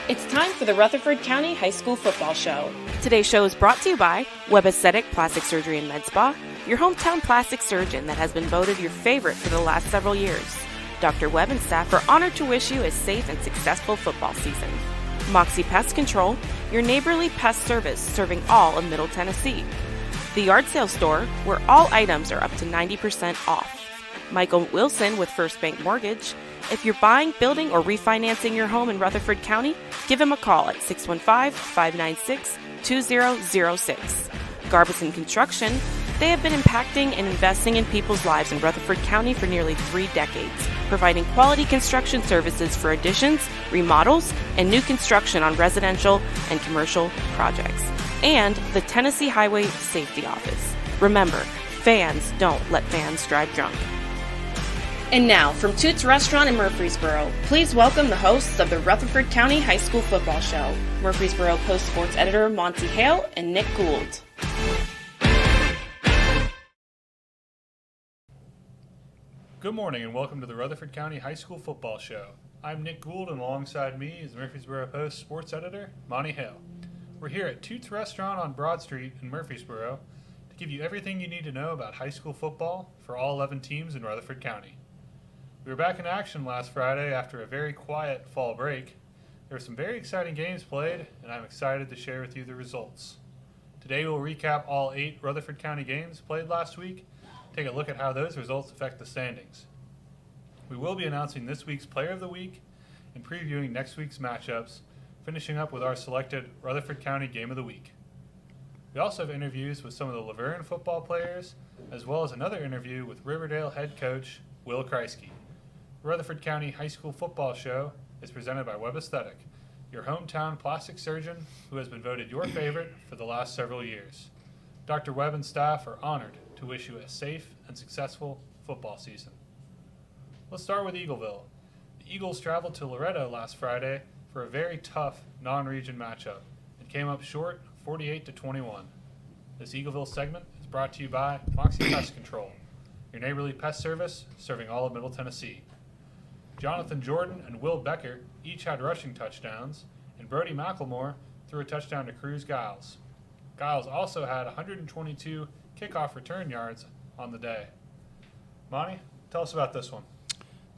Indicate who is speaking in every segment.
Speaker 1: It's time for the Rutherford County High School Football Show.
Speaker 2: Today's show is brought to you by Webb Aesthetic Plastic Surgery and Med Spa, your hometown plastic surgeon that has been voted your favorite for the last several years. Dr. Webb and staff are honored to wish you a safe and successful football season. Moxie Pest Control, your neighborly pest service serving all of Middle Tennessee. The Yard Sale Store, where all items are up to 90% off. Michael Wilson with First Bank Mortgage. If you're buying, building, or refinancing your home in Rutherford County, give him a call at 615-596-2006. Garbison Construction, they have been impacting and investing in people's lives in Rutherford County for nearly 3 decades, providing quality construction services for additions, remodels, and new construction on residential and commercial projects. And the Tennessee Highway Safety Office. Remember, fans don't let fans drive drunk.
Speaker 1: And now, from Toots Restaurant in Murfreesboro, please welcome the hosts of the Rutherford County High School Football Show, Murfreesboro Post Sports Editor Monte Hale and Nick Gould.
Speaker 3: Good morning and welcome to the Rutherford County High School Football Show. I'm Nick Gould and alongside me is Murfreesboro Post Sports Editor Monte Hale. We're here at Toots Restaurant on Broad Street in Murfreesboro to give you everything you need to know about high school football for all 11 teams in Rutherford County. We were back in action last Friday after a very quiet fall break. There were some very exciting games played, and I'm excited to share with you the results. Today we'll recap all 8 Rutherford County games played last week, take a look at how those results affect the standings. We will be announcing this week's Player of the Week and previewing next week's matchups, finishing up with our selected Rutherford County Game of the Week. We also have interviews with some of the Laverne football players, as well as another interview with Riverdale head coach Will Kreisky. The Rutherford County High School Football Show is presented by Webb Aesthetic, your hometown plastic surgeon who has been voted your favorite for the last several years. Dr. Webb and staff are honored to wish you a safe and successful football season. Let's start with Eagleville. The Eagles traveled to Loretto last Friday for a very tough non-region matchup and came up short 48-21. This Eagleville segment is brought to you by Moxie Pest Control, your neighborly pest service serving all of Middle Tennessee. Jonathan Jordan and Will Becker each had rushing touchdowns, and Brody McLemore threw a touchdown to Cruz Giles. Giles also had 122 kickoff return yards on the day. Monty, tell us about this one.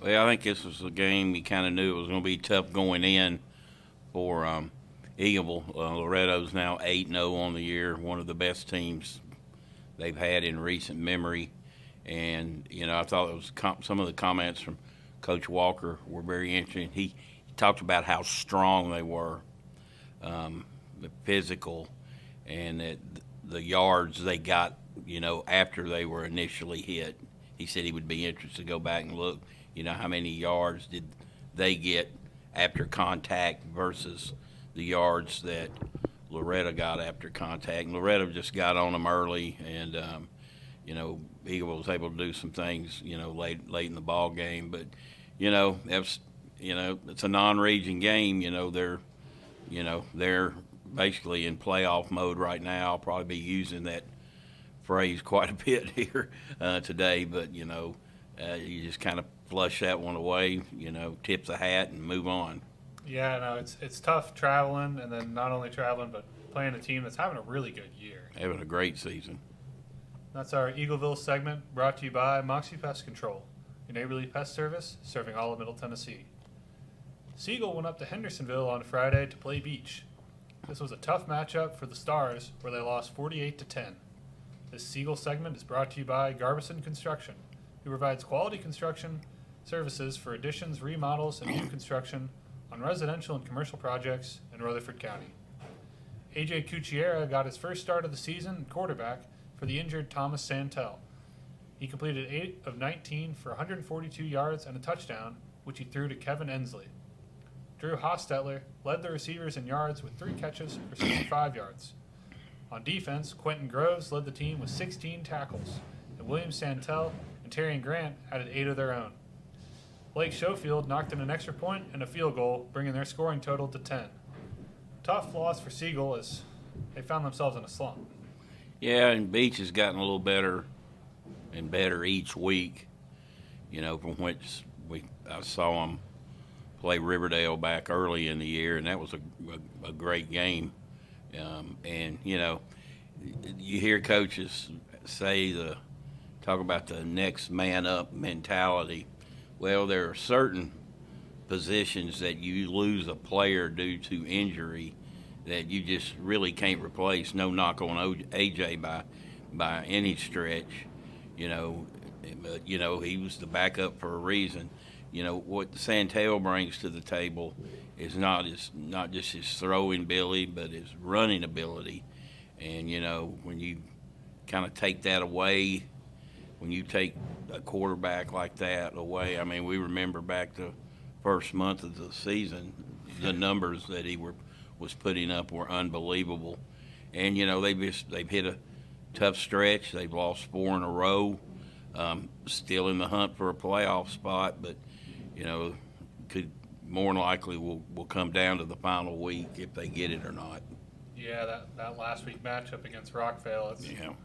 Speaker 4: Well, I think this was a game we kind of knew it was going to be tough going in for Eagleville. Loretto's now 8-0 on the year, one of the best teams they've had in recent memory. And, you know, I thought it was some of the comments from Coach Walker were very interesting. He talked about how strong they were, physical, and that the yards they got, you know, after they were initially hit. He said he would be interested to go back and look, you know, how many yards did they get after contact versus the yards that Loretto got after contact. And Loretto just got on them early, and, you know, Eagle was able to do some things, you know, late in the ball game. But, you know, it's a non-region game. You know, they're basically in playoff mode right now. I'll probably be using that phrase quite a bit here today. But, you know, you just kind of flush that one away, you know, tip the hat and move on.
Speaker 3: Yeah, no, it's tough traveling, and then not only traveling, but playing a team that's having a really good year.
Speaker 4: Having a great season.
Speaker 3: That's our Eagleville segment brought to you by Moxie Pest Control, your neighborly pest service serving all of Middle Tennessee. Siegel went up to Hendersonville on Friday to play beach. This was a tough matchup for the Stars, where they lost 48-10. This Siegel segment is brought to you by Garbison Construction, who provides quality construction services for additions, remodels, and new construction on residential and commercial projects in Rutherford County. A.J. Cucchiera got his first start of the season at quarterback for the injured Thomas Santel. He completed 8 of 19 for 142 yards and a touchdown, which he threw to Kevin Ensley. Drew Hostetler led the receivers in yards with 3 catches for 65 yards. On defense, Quentin Groves led the team with 16 tackles, and William Santel and Terrian Grant added 8 of their own. Blake Schofield knocked in an extra point and a field goal, bringing their scoring total to 10. Tough loss for Siegel as they found themselves in a slump.
Speaker 4: Yeah, and Beach has gotten a little better and better each week, you know, from which I saw them play Riverdale back early in the year, and that was a great game. And you hear coaches talk about the next man up mentality. Well, there are certain positions that you lose a player due to injury that you just really can't replace. No knock on AJ by any stretch, but he was the backup for a reason. What Santel brings to the table is not just his throwing ability, but his running ability. And when you kind of take that away, when you take a quarterback like that away, I mean, we remember back the first month of the season, the numbers that he was putting up were unbelievable. And they've hit a tough stretch. They've lost 4 in a row, still in the hunt for a playoff spot, but could more than likely will come down to the final week if they get it or not.
Speaker 3: Yeah, that last week matchup against Rockvale,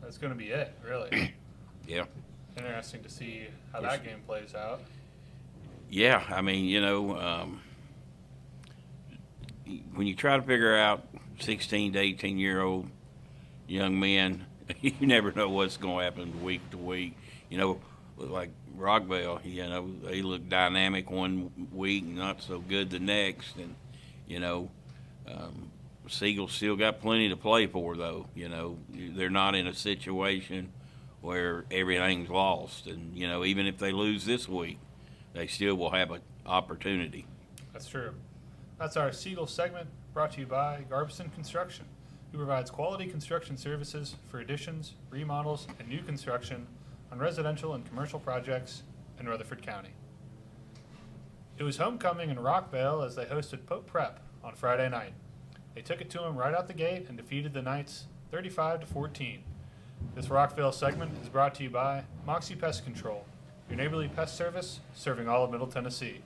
Speaker 3: that's going to be it, really.
Speaker 4: Yeah.
Speaker 3: Interesting to see how that game plays out.
Speaker 4: Yeah, I mean, when you try to figure out 16 to 18-year-old young men, you never know what's going to happen week to week. Like Rockvale, they look dynamic one week, not so good the next, and Siegel's still got plenty to play for, though. They're not in a situation where everything's lost, and even if they lose this week, they still will have an opportunity.
Speaker 3: That's true. That's our Siegel segment, brought to you by Garbison Construction, who provides quality construction services for additions, remodels, and new construction on residential and commercial projects in Rutherford County. It was homecoming in Rockvale as they hosted Pope Prep on Friday night. They took it to them right out the gate and defeated the Knights 35-14. This Rockvale segment is brought to you by Moxie Pest Control, your neighborly pest service serving all of Middle Tennessee.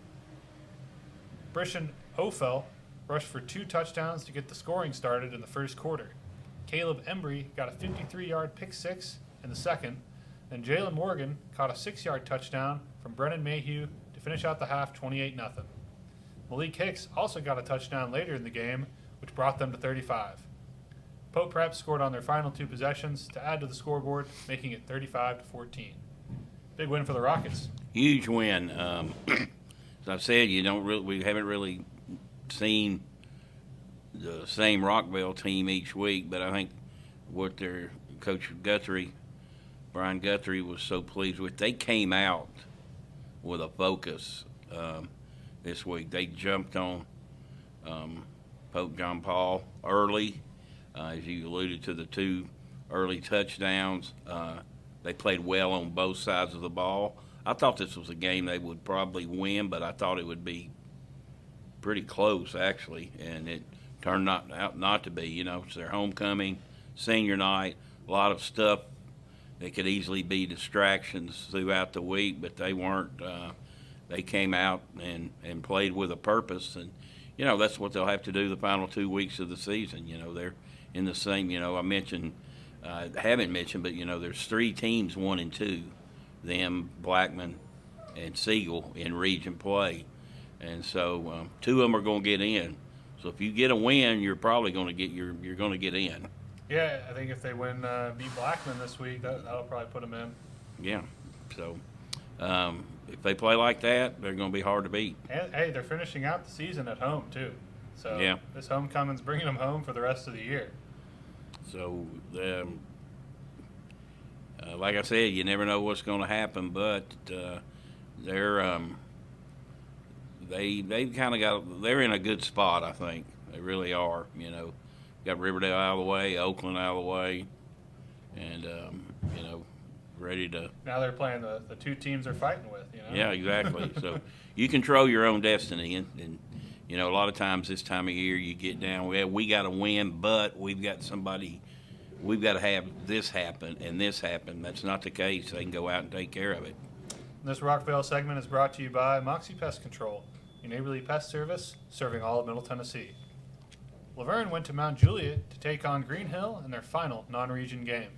Speaker 3: Brishan Ofel rushed for 2 touchdowns to get the scoring started in the first quarter. Caleb Embry got a 53-yard pick six in the second, and Jalen Morgan caught a 6-yard touchdown from Brennan Mayhew to finish out the half 28-0. Malik Hicks also got a touchdown later in the game, which brought them to 35. Pope Prep scored on their final 2 possessions to add to the scoreboard, making it 35-14. Big win for the Rockets.
Speaker 4: Huge win. As I've said, we haven't really seen the same Rockvale team each week, but I think what their coach Brian Guthrie, was so pleased with, they came out with a focus this week. They jumped on Pope John Paul early, as you alluded to the 2 early touchdowns. They played well on both sides of the ball. I thought this was a game they would probably win, but I thought it would be pretty close, actually, and it turned out not to be. It's their homecoming, senior night, a lot of stuff that could easily be distractions throughout the week, but they weren't. They came out and played with a purpose, and that's what they'll have to do the final 2 weeks of the season. They're in the same. I haven't mentioned, but there's 3 teams, 1 and 2, them, Blackman, and Siegel in region play, and so 2 of them are going to get in. So if you get a win, you're probably going to get you're going to get in.
Speaker 3: Yeah, I think if they beat Blackman this week, that'll probably put them in.
Speaker 4: Yeah, so if they play like that, they're going to be hard to beat.
Speaker 3: And, hey, they're finishing out the season at home, too. So
Speaker 4: yeah,
Speaker 3: this homecoming's bringing them home for the rest of the year. So,
Speaker 4: like I said, you never know what's going to happen, but they're they're in a good spot. I think they really are. Got Riverdale out of the way, Oakland out of the way, and ready to.
Speaker 3: Now they're playing the 2 teams they're fighting with.
Speaker 4: Yeah, exactly. So you control your own destiny, and a lot of times this time of year you get down. Well, we got to win, but we've got somebody. We've got to have this happen and this happen. That's not the case. They can go out and take care of it.
Speaker 3: This Rockvale segment is brought to you by Moxie Pest Control, your neighborly pest service serving all of Middle Tennessee. Laverne went to Mount Juliet to take on Green Hill in their final non-region game.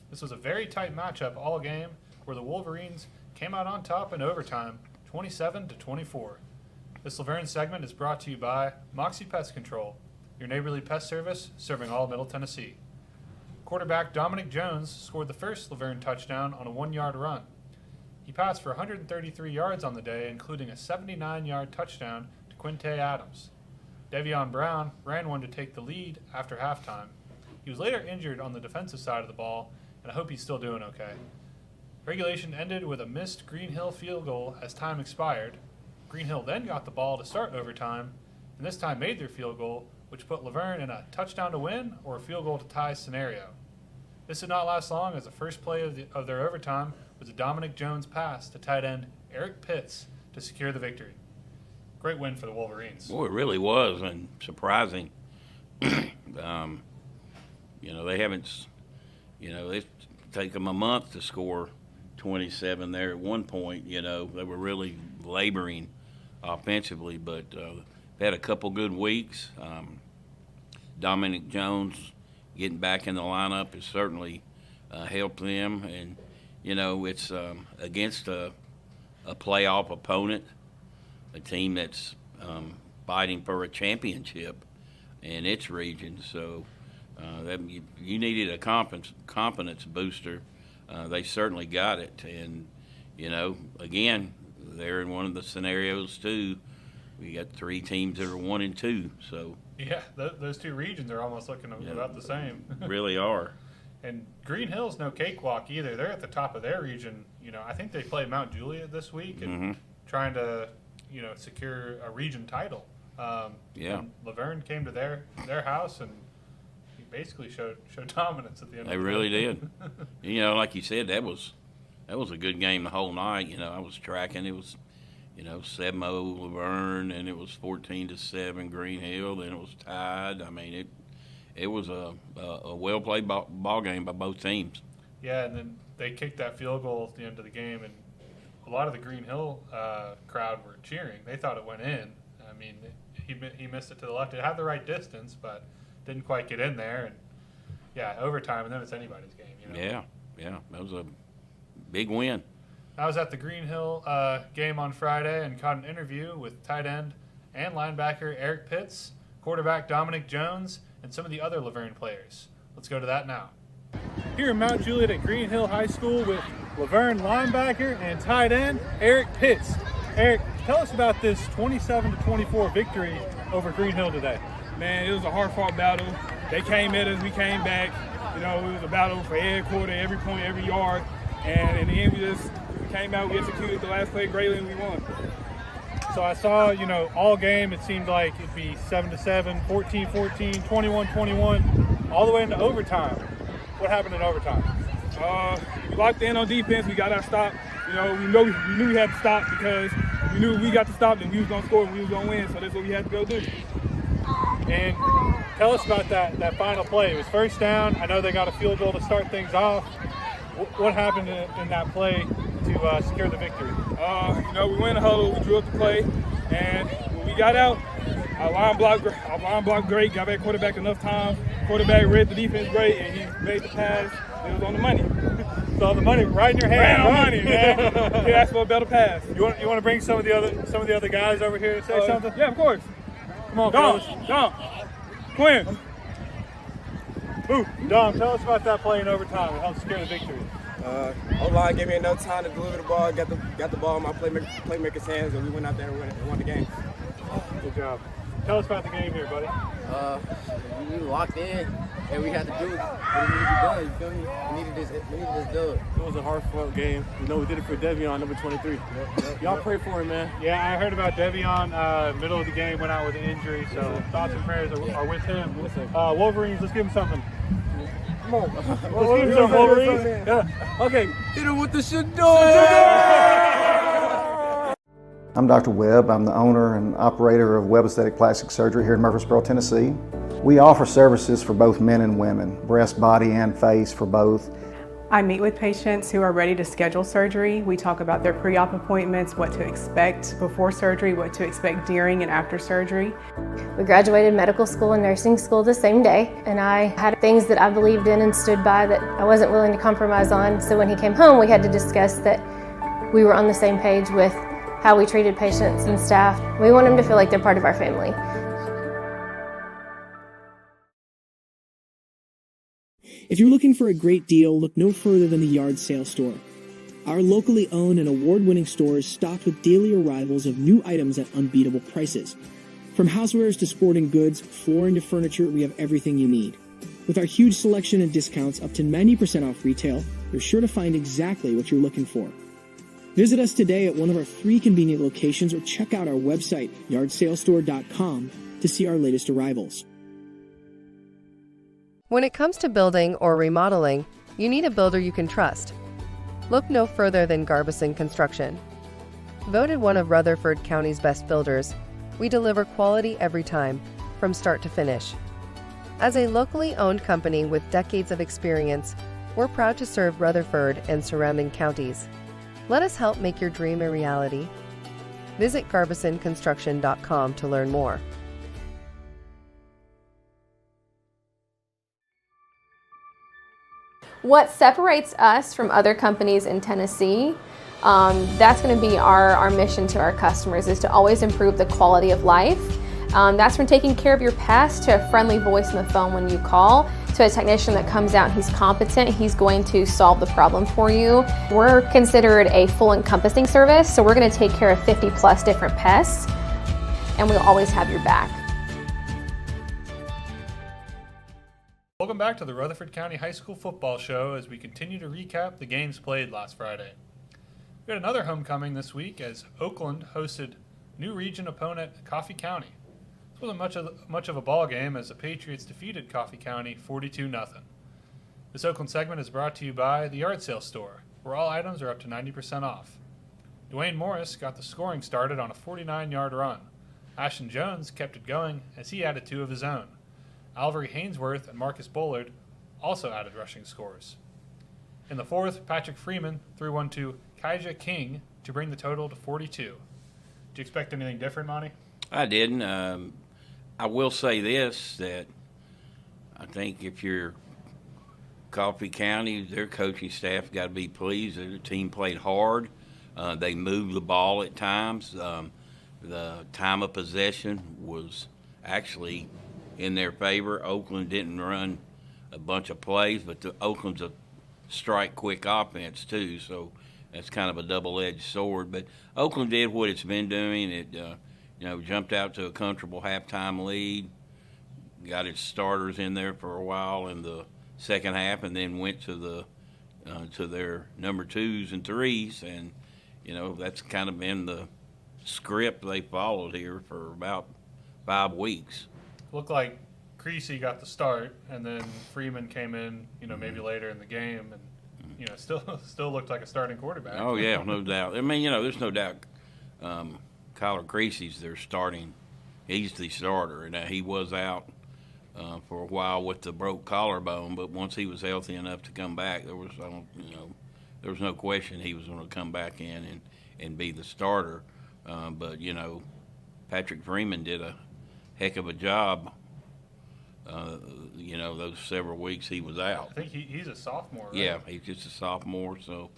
Speaker 3: This was a very tight matchup all game, where the Wolverines came out on top in overtime, 27-24. This Laverne segment is brought to you by Moxie Pest Control, your neighborly pest service serving all Middle Tennessee. Quarterback Dominic Jones scored the first Laverne touchdown on a 1-yard run. He passed for 133 yards on the day, including a 79-yard touchdown to Quinte Adams. Devion Brown ran one to take the lead after halftime. He was later injured on the defensive side of the ball, and I hope he's still doing okay. Regulation ended with a missed Green Hill field goal as time expired. Green Hill then got the ball to start overtime, and this time made their field goal, which put Laverne in a touchdown to win or a field goal to tie scenario. This did not last long, as the first play of their overtime was a Dominic Jones pass to tight end Eric Pitts to secure the victory. Great win for the Wolverines.
Speaker 4: Well, it really was, and surprising. They haven't, it's taken them a month to score 27 there at one point. They were really laboring offensively, but they had a couple good weeks. Dominic Jones getting back in the lineup has certainly helped them, and it's against a playoff opponent, a team that's fighting for a championship in its region. So you needed a confidence booster. They certainly got it, and again, they're in one of the scenarios too. We got 3 teams that are 1 and 2. So
Speaker 3: yeah, those 2 regions are almost looking about the same.
Speaker 4: Really are.
Speaker 3: And Green Hill's no cakewalk either. They're at the top of their region. I think they play Mount Juliet this week and trying to, secure a region title. And Laverne came to their house and he basically showed dominance at the end.
Speaker 4: They
Speaker 3: of the
Speaker 4: really
Speaker 3: game.
Speaker 4: did. Like you said, that was a good game the whole night. I was tracking. It was 7-0 Laverne, and it was 14-7 Green Hill. Then it was tied. I mean, it was a well played ball game by both teams.
Speaker 3: Yeah, and then they kicked that field goal at the end of the game, and a lot of the Green Hill crowd were cheering. They thought it went in. I mean, he missed it to the left. It had the right distance, but didn't quite get in there. And yeah, overtime, and then it's anybody's game.
Speaker 4: Yeah, that was a big win.
Speaker 3: I was at the Green Hill game on Friday and caught an interview with tight end and linebacker Eric Pitts, quarterback Dominic Jones, and some of the other Laverne players. Let's go to that now. Here in Mount Juliet at Green Hill High School with Laverne linebacker and tight end Eric Pitts. Eric, tell us about this 27-24 victory over Green Hill today.
Speaker 5: Man, it was a hard-fought battle. They came at us, we came back. It was a battle for every quarter, every point, every yard. And in the end, we came out, we executed the last play greatly, and we won.
Speaker 3: So I saw, all game it seemed like it'd be 7-7, 14-14, 21-21, all the way into overtime. What happened in overtime?
Speaker 5: We locked in on defense. We got our stop. We knew we had to stop because we knew if we got to stop, then we was gonna score and we was gonna win. So that's what we had to go do.
Speaker 3: And tell us about that final play. It was first down. I know they got a field goal to start things off. What happened in that play to secure the victory?
Speaker 5: We went in a huddle, we drew up the play, and when we got out, our line blocked great, got back quarterback enough time. Quarterback read the defense great, and he made the pass. It was on the money.
Speaker 3: So the money right in your hand.
Speaker 5: Right on money, man. He asked for a better pass.
Speaker 3: You want to bring some of the other guys over here to say something?
Speaker 5: Yeah, of course.
Speaker 3: Come on,
Speaker 5: Dom, Quinn.
Speaker 3: Dom, tell us about that play in overtime. It helped secure the victory.
Speaker 6: O-line gave me enough time to deliver the ball, got the ball in my playmaker's hands, and we went out there and won the game.
Speaker 3: Good job. Tell us about the game here, buddy.
Speaker 7: We locked in, and we had to do what we needed to be done. You feel me? We needed this dub.
Speaker 8: It was a hard-fought game. We did it for Devion, number 23. Y'all pray for him, man.
Speaker 3: Yeah, I heard about Devion. Middle of the game, went out with an injury, so thoughts and prayers are with him. Wolverines, let's give him something. Come on. Let's give him some Wolverines.
Speaker 8: Yeah. Okay.
Speaker 6: Hit him with the shador!
Speaker 9: I'm Dr. Webb. I'm the owner and operator of Webb Aesthetic Plastic Surgery here in Murfreesboro, Tennessee. We offer services for both men and women, breast, body, and face for both.
Speaker 10: I meet with patients who are ready to schedule surgery. We talk about their pre-op appointments, what to expect before surgery, what to expect during and after surgery.
Speaker 11: We graduated medical school and nursing school the same day, and I had things that I believed in and stood by that I wasn't willing to compromise on. So when he came home, we had to discuss that we were on the same page with how we treated patients and staff. We want them to feel like they're part of our family.
Speaker 12: If you're looking for a great deal, look no further than the Yard Sale Store. Our locally owned and award-winning store is stocked with daily arrivals of new items at unbeatable prices. From housewares to sporting goods, flooring to furniture, we have everything you need. With our huge selection and discounts up to 90% off retail, you're sure to find exactly what you're looking for. Visit us today at one of our 3 convenient locations or check out our website, yardsalestore.com, to see our latest arrivals.
Speaker 13: When it comes to building or remodeling, you need a builder you can trust. Look no further than Garbison Construction. Voted one of Rutherford County's best builders, we deliver quality every time, from start to finish. As a locally owned company with decades of experience, we're proud to serve Rutherford and surrounding counties. Let us help make your dream a reality. Visit garbisonconstruction.com to learn more.
Speaker 11: What separates us from other companies in Tennessee, that's going to be our mission to our customers, is to always improve the quality of life. That's from taking care of your pest to a friendly voice on the phone when you call, to a technician that comes out, he's competent, he's going to solve the problem for you. We're considered a full encompassing service, so we're going to take care of 50 plus different pests, and we'll always have your back.
Speaker 3: Welcome back to the Rutherford County High School Football Show as we continue to recap the games played last Friday. We had another homecoming this week as Oakland hosted new region opponent Coffee County. This wasn't much of a ball game as the Patriots defeated Coffee County 42-0. This Oakland segment is brought to you by the Yard Sale Store, where all items are up to 90% off. Dwayne Morris got the scoring started on a 49-yard run. Ashton Jones kept it going as he added 2 of his own. Alvery Hainsworth and Marcus Bullard also added rushing scores. In the fourth, Patrick Freeman threw one to Kaija King to bring the total to 42. Did you expect anything different, Monty?
Speaker 4: I didn't. I will say this, that I think if you're Coffee County, their coaching staff got to be pleased. Their team played hard. They moved the ball at times. The time of possession was actually in their favor. Oakland didn't run a bunch of plays, but Oakland's a strike-quick offense too, so that's kind of a double-edged sword. But Oakland did what it's been doing. It jumped out to a comfortable halftime lead, got its starters in there for a while in the second half, and then went to their number 2s and 3s, and that's kind of been the script they followed here for about 5 weeks.
Speaker 3: Looked like Creasy got the start, and then Freeman came in, maybe later in the game, and still looked like a starting quarterback.
Speaker 4: Oh yeah, no doubt. I mean, there's no doubt. Kyler Creasy's their starting. He's the starter, and he was out for a while with the broke collarbone. But once he was healthy enough to come back, there was no question he was going to come back in and be the starter. But Patrick Freeman did a heck of a job. Those several weeks he was out.
Speaker 3: I think he's a sophomore, right?
Speaker 4: Yeah, he's just a sophomore, so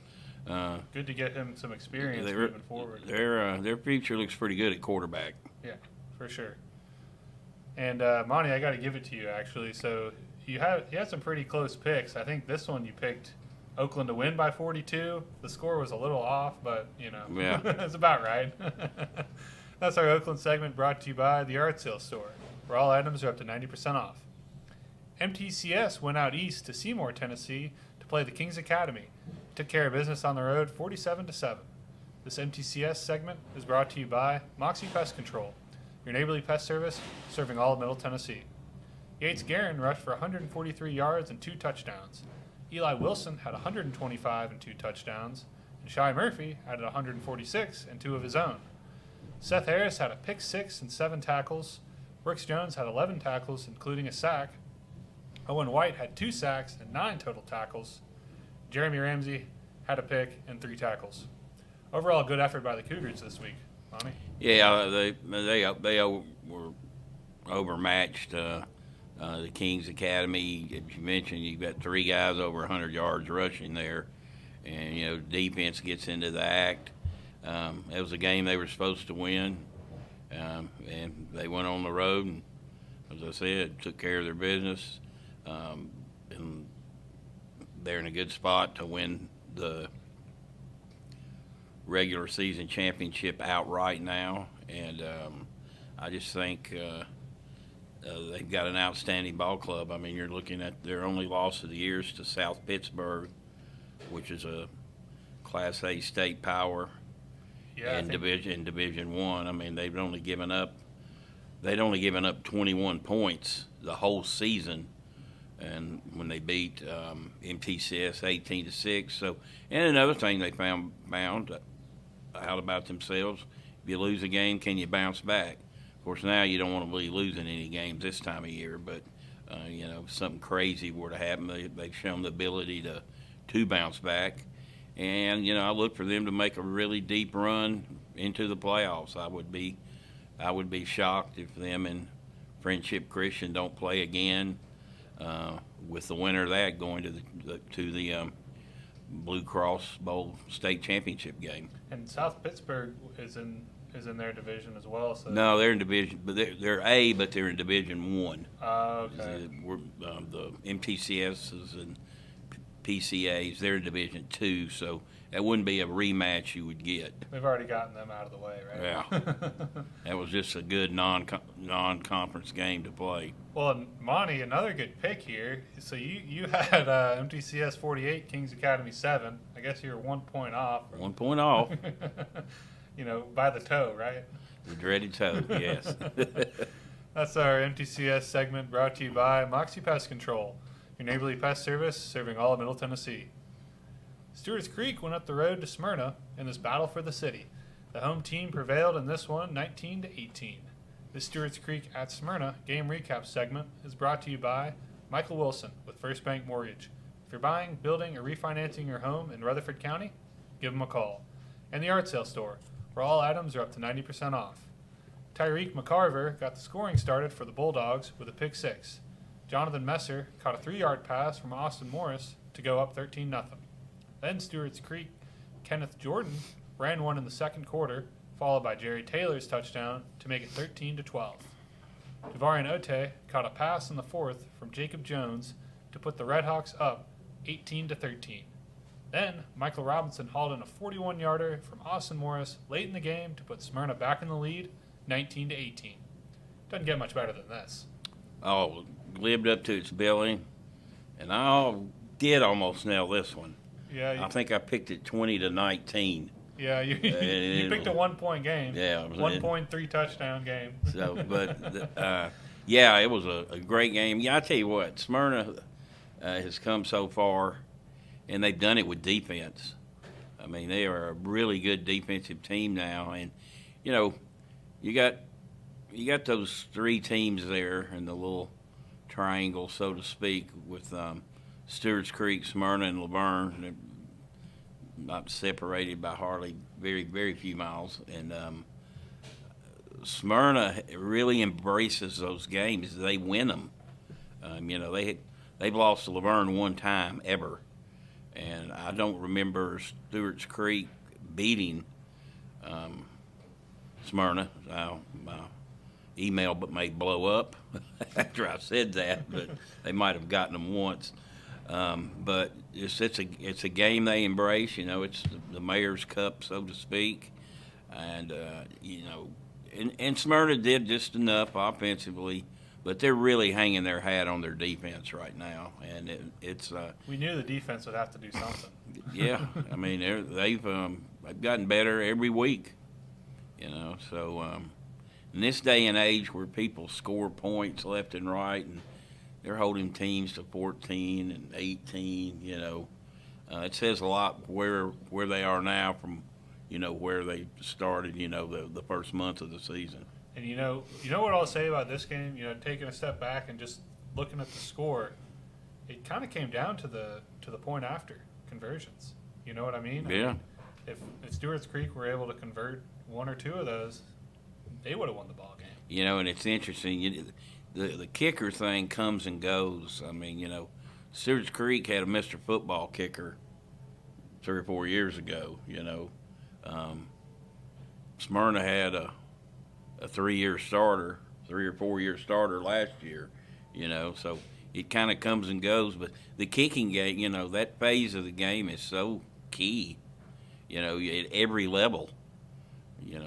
Speaker 3: good to get him some experience moving forward.
Speaker 4: Their future looks pretty good at quarterback.
Speaker 3: Yeah, for sure. And Monty, I got to give it to you actually. So you had some pretty close picks. I think this one you picked Oakland to win by 42. The score was a little off, but
Speaker 4: yeah.
Speaker 3: It's about right. That's our Oakland segment brought to you by the Yard Sale Store, where all items are up to 90% off. MTCS went out east to Seymour, Tennessee to play the Kings Academy. Took care of business on the road 47-7. This MTCS segment is brought to you by Moxie Pest Control, your neighborly pest service serving all of Middle Tennessee. Yates Guerin rushed for 143 yards and 2 touchdowns. Eli Wilson had 125 and 2 touchdowns, and Shai Murphy added 146 and 2 of his own. Seth Harris had a pick 6 and 7 tackles. Brooks Jones had 11 tackles, including a sack. Owen White had 2 sacks and 9 total tackles. Jeremy Ramsey had a pick and 3 tackles. Overall, good effort by the Cougars this week, Monty.
Speaker 4: Yeah, they were overmatched. The Kings Academy, as you mentioned, you've got 3 guys over 100 yards rushing there, and defense gets into the act. It was a game they were supposed to win, and they went on the road and, as I said, took care of their business. And they're in a good spot to win the regular season championship outright now. And I just think they've got an outstanding ball club. I mean, you're looking at their only loss of the year is to South Pittsburgh, which is a Class A state power in Division One. I mean, they'd only given up 21 points the whole season, and when they beat MTCS 18-6. So, and another thing they found out about themselves: if you lose a game, can you bounce back? Of course, now you don't want to be losing any games this time of year, but if something crazy were to happen, they've shown the ability to bounce back. And I look for them to make a really deep run into the playoffs. I would be shocked if them and Friendship Christian don't play again, with the winner of that going to the Blue Cross Bowl state championship game.
Speaker 3: And South Pittsburgh is in their division as well. So
Speaker 4: no, they're in division, but they're A, but they're in Division One.
Speaker 3: Okay.
Speaker 4: The MTCS and PCAs, they're in Division Two, so that wouldn't be a rematch you would get.
Speaker 3: We've already gotten them out of the way, right?
Speaker 4: Yeah. That was just a good non-conference game to play.
Speaker 3: Well, and Monty, another good pick here. So you had MTCS 48, Kings Academy 7. I guess you were 1 point off.
Speaker 4: 1 point off.
Speaker 3: By the toe, right?
Speaker 4: The dreaded toe, yes.
Speaker 3: That's our MTCS segment brought to you by Moxie Pest Control, your neighborly pest service serving all of Middle Tennessee. Stewart's Creek went up the road to Smyrna in this battle for the city. The home team prevailed in this one 19-18. This Stewart's Creek at Smyrna game recap segment is brought to you by Michael Wilson with First Bank Mortgage. If you're buying, building, or refinancing your home in Rutherford County, give them a call. And the Art Sale Store, where all items are up to 90% off. Tyreek McCarver got the scoring started for the Bulldogs with a pick 6. Jonathan Messer caught a 3-yard pass from Austin Morris to go up 13-0. Then Stewart's Creek Kenneth Jordan ran one in the second quarter, followed by Jerry Taylor's touchdown to make it 13-12. Devarian Ote caught a pass in the fourth from Jacob Jones to put the Redhawks up 18-13. Then Michael Robinson hauled in a 41-yarder from Austin Morris late in the game to put Smyrna back in the lead 19-18. Doesn't get much better than this.
Speaker 4: Oh, lived up to its billing, and I did almost nail this one.
Speaker 3: Yeah,
Speaker 4: I think I picked it 20-19.
Speaker 3: Yeah, you picked a 1 point game.
Speaker 4: Yeah,
Speaker 3: 1 point, 3 touchdown game.
Speaker 4: So, but yeah, it was a great game. Yeah, I tell you what, Smyrna has come so far, and they've done it with defense. I mean, they are a really good defensive team now, and you got those three teams there in the little triangle, so to speak, with Stewart's Creek, Smyrna, and Laverne, not separated by hardly very, very few miles. And Smyrna really embraces those games. They win them. They've lost to Laverne one time ever, and I don't remember Stewart's Creek beating Smyrna. My email may blow up after I said that, but they might have gotten them once. But it's a game they embrace. It's the Mayor's Cup, so to speak, and and Smyrna did just enough offensively, but they're really hanging their hat on their defense right now, and it's.
Speaker 3: We knew the defense would have to do something.
Speaker 4: Yeah, I mean they've gotten better every week, So in this day and age where people score points left and right, and they're holding teams to 14 and 18. It says a lot where they are now from, where they started. The first month of the season.
Speaker 3: And you know what I'll say about this game. Taking a step back and just looking at the score, it kind of came down to the point after conversions. You know what I mean?
Speaker 4: Yeah.
Speaker 3: If Stewart's Creek were able to convert one or two of those, they would have won the ball game.
Speaker 4: And it's interesting. The kicker thing comes and goes. I mean, Stewart's Creek had a Mr. Football kicker 3 or 4 years ago, Smyrna had a 3-year starter, 3 or 4 year starter last year, so it kind of comes and goes. But the kicking game, that phase of the game is so key, at every level. You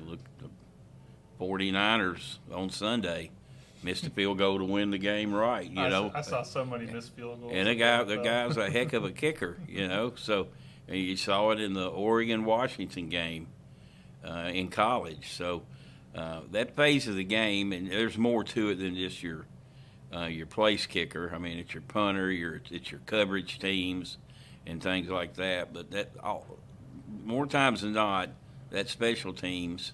Speaker 4: look at the 49ers on Sunday, missed a field goal to win the game right,
Speaker 3: I saw so many missed field goals.
Speaker 4: And the guy's a heck of a kicker, So and you saw it in the Oregon-Washington game in college. So that phase of the game, and there's more to it than just your place kicker. I mean, it's your punter, it's your coverage teams, and things like that. But more times than not, that special teams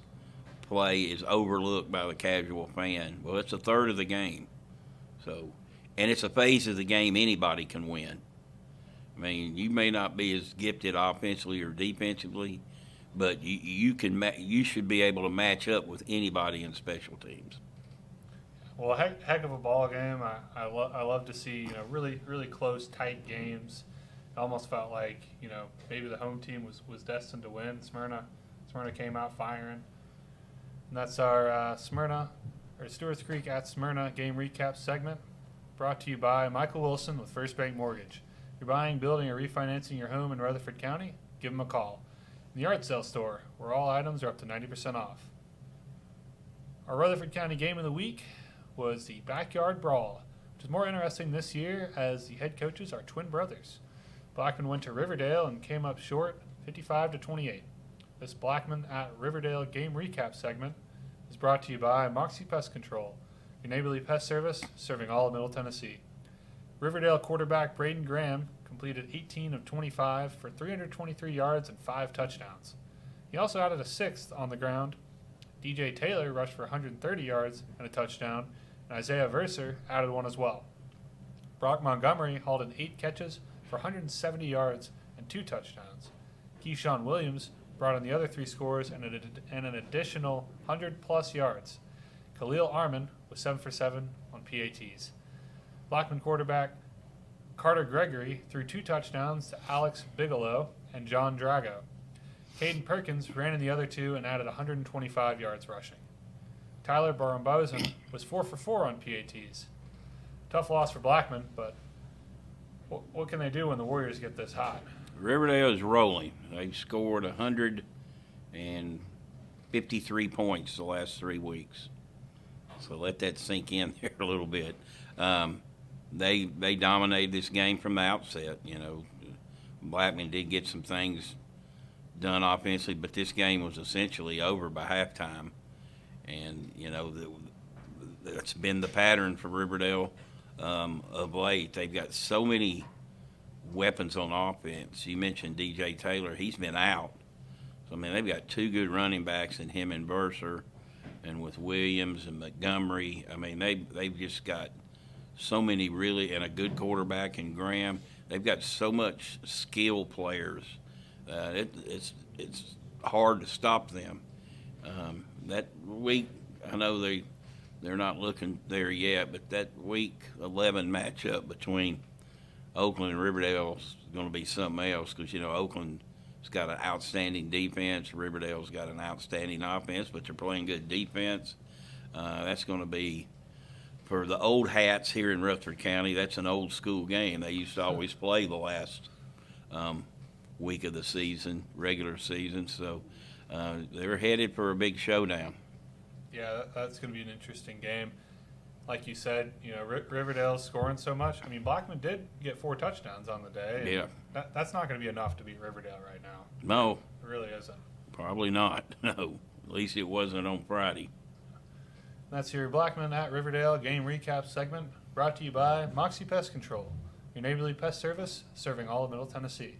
Speaker 4: play is overlooked by the casual fan. Well, it's a third of the game. So, and it's a phase of the game anybody can win. I mean, you may not be as gifted offensively or defensively, but you should be able to match up with anybody in special teams.
Speaker 3: Well, heck of a ball game. I love to see really really close, tight games. It almost felt like maybe the home team was destined to win. Smyrna came out firing. And that's our Stewart's Creek at Smyrna game recap segment, brought to you by Michael Wilson with First Bank Mortgage. You're buying, building, or refinancing your home in Rutherford County? Give them a call. In the yard sale store, where all items are up to 90% off. Our Rutherford County game of the week was the Backyard Brawl, which is more interesting this year as the head coaches are twin brothers. Blackman went to Riverdale and came up short 55-28. This Blackman at Riverdale game recap segment is brought to you by Moxie Pest Control, your neighborly pest service serving all of Middle Tennessee. Riverdale quarterback Braden Graham completed 18 of 25 for 323 yards and 5 touchdowns. He also added a 6th on the ground. DJ Taylor rushed for 130 yards and a touchdown, and Isaiah Verser added one as well. Brock Montgomery hauled in 8 catches for 170 yards and 2 touchdowns. Keyshawn Williams brought in the other 3 scores and an additional 100-plus yards. Khalil Arman was 7 for 7 on PATs. Blackman quarterback Carter Gregory threw 2 touchdowns to Alex Bigelow and John Drago. Caden Perkins ran in the other 2 and added 125 yards rushing. Tyler Barambozin was 4 for 4 on PATs. Tough loss for Blackman, but what can they do when the Warriors get this hot?
Speaker 4: Riverdale is rolling. They've scored 153 points the last 3 weeks. So let that sink in there a little bit. They dominated this game from the outset. Blackman did get some things done offensively, but this game was essentially over by halftime. And, that's been the pattern for Riverdale of late. They've got so many weapons on offense. You mentioned DJ Taylor. He's been out. So, they've got 2 good running backs in him and Verser, and with Williams and Montgomery. They've just got so many really, and a good quarterback in Graham. They've got so much skill players. It's hard to stop them. That week, I know they're not looking there yet, but that week 11 matchup between Oakland and Riverdale is going to be something else because, Oakland's got an outstanding defense. Riverdale's got an outstanding offense, but they're playing good defense. That's going to be, for the old hats here in Rutherford County, that's an old school game. They used to always play the last week of the season, regular season. So they're headed for a big showdown.
Speaker 3: Yeah, that's going to be an interesting game. Like you said, Riverdale's scoring so much. Blackman did get 4 touchdowns on the day.
Speaker 4: Yeah.
Speaker 3: That's not going to be enough to beat Riverdale right now.
Speaker 4: No.
Speaker 3: It really isn't.
Speaker 4: Probably not. No. At least it wasn't on Friday.
Speaker 3: That's your Blackman at Riverdale game recap segment, brought to you by Moxie Pest Control, your neighborly pest service serving all of Middle Tennessee.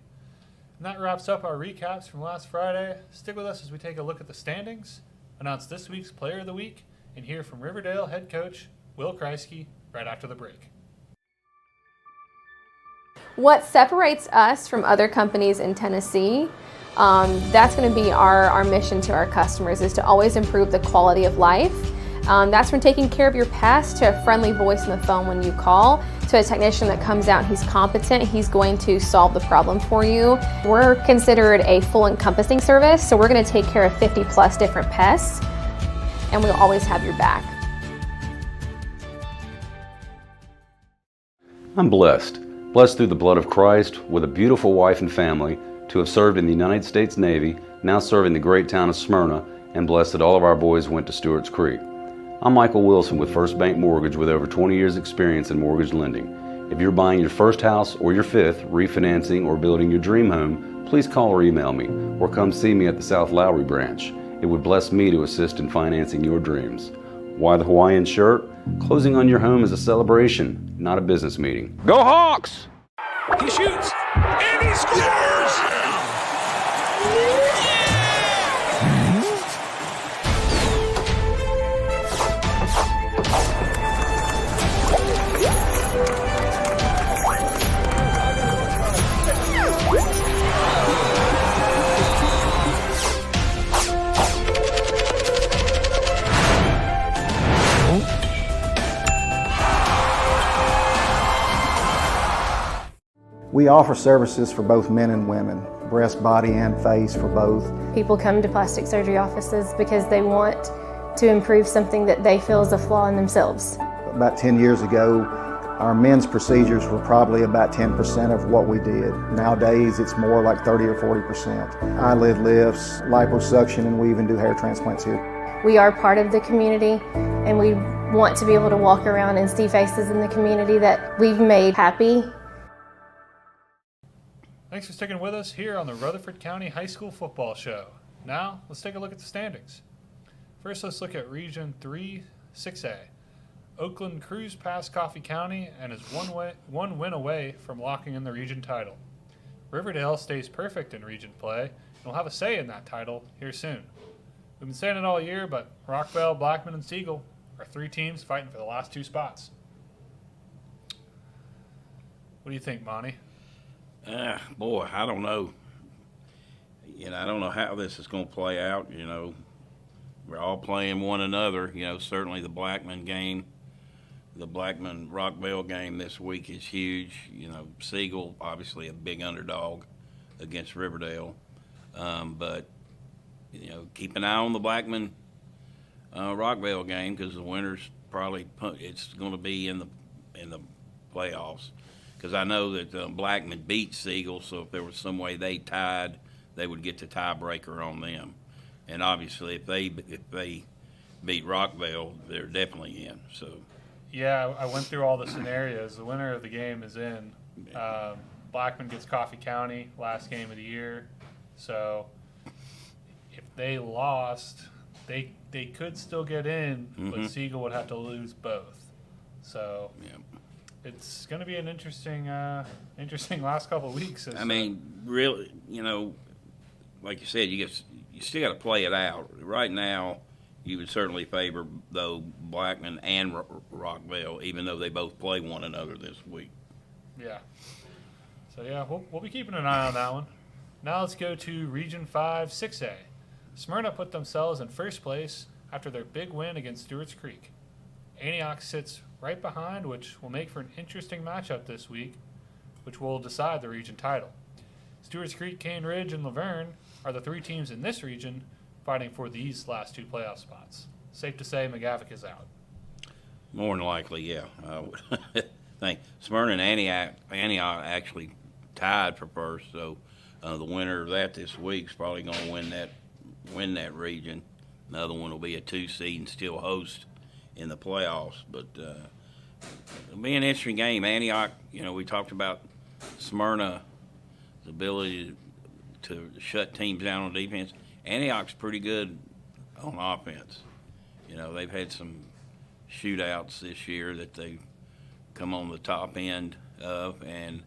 Speaker 3: And that wraps up our recaps from last Friday. Stick with us as we take a look at the standings, announce this week's Player of the Week, and hear from Riverdale head coach Will Kreisky right after the break.
Speaker 11: What separates us from other companies in Tennessee, that's going to be our mission to our customers, is to always improve the quality of life. That's from taking care of your past to a friendly voice on the phone when you call. to a technician that comes out, he's competent, he's going to solve the problem for you. We're considered a full encompassing service, so we're going to take care of 50 plus different pests, and we'll always have your back.
Speaker 14: I'm blessed through the blood of Christ, with a beautiful wife and family, to have served in the United States Navy, now serving the great town of Smyrna, and blessed that all of our boys went to Stewart's Creek. I'm Michael Wilson with First Bank Mortgage, with over 20 years experience in mortgage lending. If you're buying your first house or your fifth, refinancing or building your dream home, please call or email me, or come see me at the South Lowry branch. It would bless me to assist in financing your dreams. Why the Hawaiian shirt? Closing on your home is a celebration, not a business meeting. Go Hawks!
Speaker 15: He shoots, and he scores!
Speaker 9: We offer services for both men and women, breast, body, and face for both.
Speaker 16: People come to plastic surgery offices because they want to improve something that they feel is a flaw in themselves.
Speaker 9: About 10 years ago, our men's procedures were probably about 10% of what we did. Nowadays, it's more like 30 or 40%. Eyelid lifts, liposuction, and we even do hair transplants here.
Speaker 16: We are part of the community, and we want to be able to walk around and see faces in the community that we've made happy.
Speaker 3: Thanks for sticking with us here on the Rutherford County High School Football Show. Now, let's take a look at the standings. First, let's look at Region 3, 6A. Oakland cruised past Coffee County and is one win away from locking in the region title. Riverdale stays perfect in region play and will have a say in that title here soon. We've been saying it all year, but Rockville, Blackman, and Siegel are three teams fighting for the last two spots. What do you think, Monty?
Speaker 4: Boy, I don't know. I don't know how this is going to play out. We're all playing one another. Certainly the Blackman game, the Blackman-Rockville game this week is huge. Siegel, obviously a big underdog against Riverdale. But keep an eye on the Blackman-Rockville game, because the winner's probably it's going to be in the playoffs. Because I know that Blackman beat Siegel, so if there was some way they tied, they would get the tiebreaker on them. And obviously, if they beat Rockville, they're definitely in. So,
Speaker 3: yeah, I went through all the scenarios. The winner of the game is in. Blackman gets Coffee County, last game of the year. So, if they lost, they could still get in, but Siegel would have to lose both. So. Yeah. It's going to be an interesting last couple of weeks.
Speaker 4: Really, like you said, you still got to play it out. Right now, you would certainly favor, though, Blackman and Rockville, even though they both play one another this week.
Speaker 3: Yeah. So, yeah, we'll be keeping an eye on that one. Now let's go to Region 5, 6A. Smyrna put themselves in first place after their big win against Stewart's Creek. Antioch sits right behind, which will make for an interesting matchup this week, which will decide the region title. Stewart's Creek, Cane Ridge, and Laverne are the three teams in this region fighting for these last two playoff spots. Safe to say McGavick is out.
Speaker 4: More than likely, yeah. I think Smyrna and Antioch actually tied for first, so the winner of that this week is probably going to win that region. The other one will be a 2 seed and still host in the playoffs, but it'll be an interesting game. Antioch, we talked about Smyrna's ability to shut teams down on defense. Antioch's pretty good on offense. They've had some shootouts this year that they've come on the top end of, and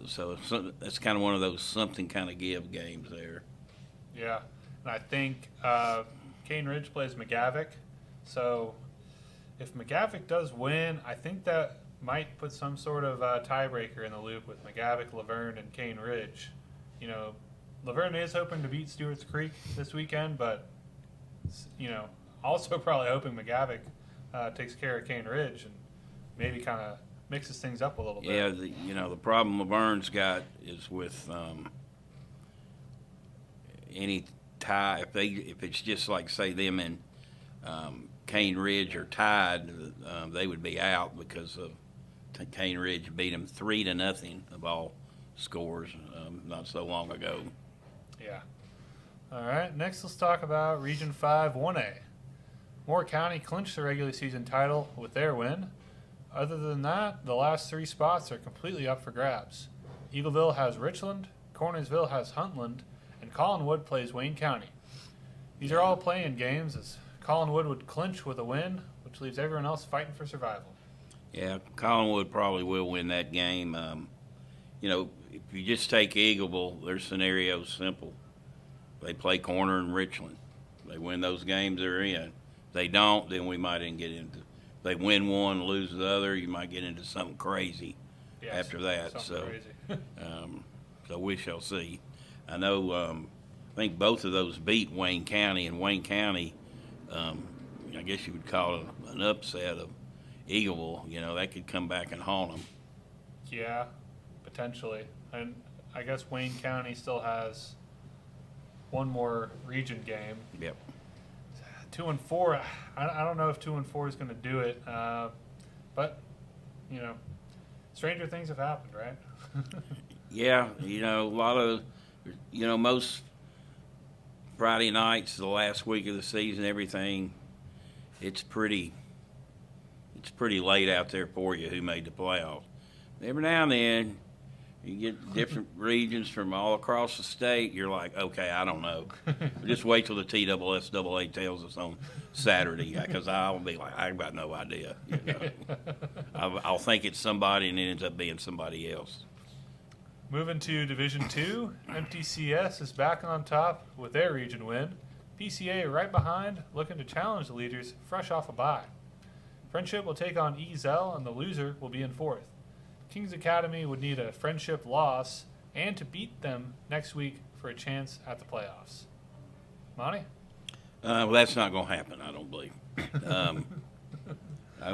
Speaker 4: so it's kind of one of those something kind of give games there.
Speaker 3: Yeah, and I think Cane Ridge plays McGavick. So if McGavick does win, I think that might put some sort of tiebreaker in the loop with McGavick, Laverne, and Cane Ridge. Laverne is hoping to beat Stewart's Creek this weekend, but, also probably hoping McGavick takes care of Cane Ridge and maybe kind of mixes things up a little bit.
Speaker 4: Yeah, the problem Laverne's got is with any tie. If it's just like, say, them and Cane Ridge are tied, they would be out because of Cane Ridge beat them 3-0 of all scores not so long ago.
Speaker 3: Yeah. All right, next let's talk about Region 5 1A. Moore County clinched the regular season title with their win. Other than that, the last 3 spots are completely up for grabs. Eagleville has Richland, Cornersville has Huntland, and Collinwood plays Wayne County. These are all play-in games as Collinwood would clinch with a win, which leaves everyone else fighting for survival.
Speaker 4: Yeah, Collinwood probably will win that game. If you just take Eagleville, their scenario's simple. They play Corner and Richland. They win those games, they're in. If they don't, then we might get into. If they win one, lose the other, you might get into something crazy after that. So we shall see. I know. I think both of those beat Wayne County, and Wayne County, I guess you would call it an upset of Eagleville. That could come back and haunt them.
Speaker 3: Yeah, potentially. And I guess Wayne County still has one more region game.
Speaker 4: Yep.
Speaker 3: 2-4. I don't know if 2-4 is going to do it, but stranger things have happened, right?
Speaker 4: Yeah, a lot of, most Friday nights, the last week of the season, everything, it's pretty late out there for you who made the playoffs. Every now and then, you get different regions from all across the state. You're like, okay, I don't know. Just wait till the TSSAA tells us on Saturday, because I'll be like, I've got no idea. I'll think it's somebody, and it ends up being somebody else.
Speaker 3: Moving to Division II, MTCS is back on top with their region win. PCA right behind, looking to challenge the leaders fresh off a bye. Friendship will take on Ezel, and the loser will be in 4th. Kings Academy would need a Friendship loss and to beat them next week for a chance at the playoffs. Monty?
Speaker 4: Well, that's not going to happen, I don't believe.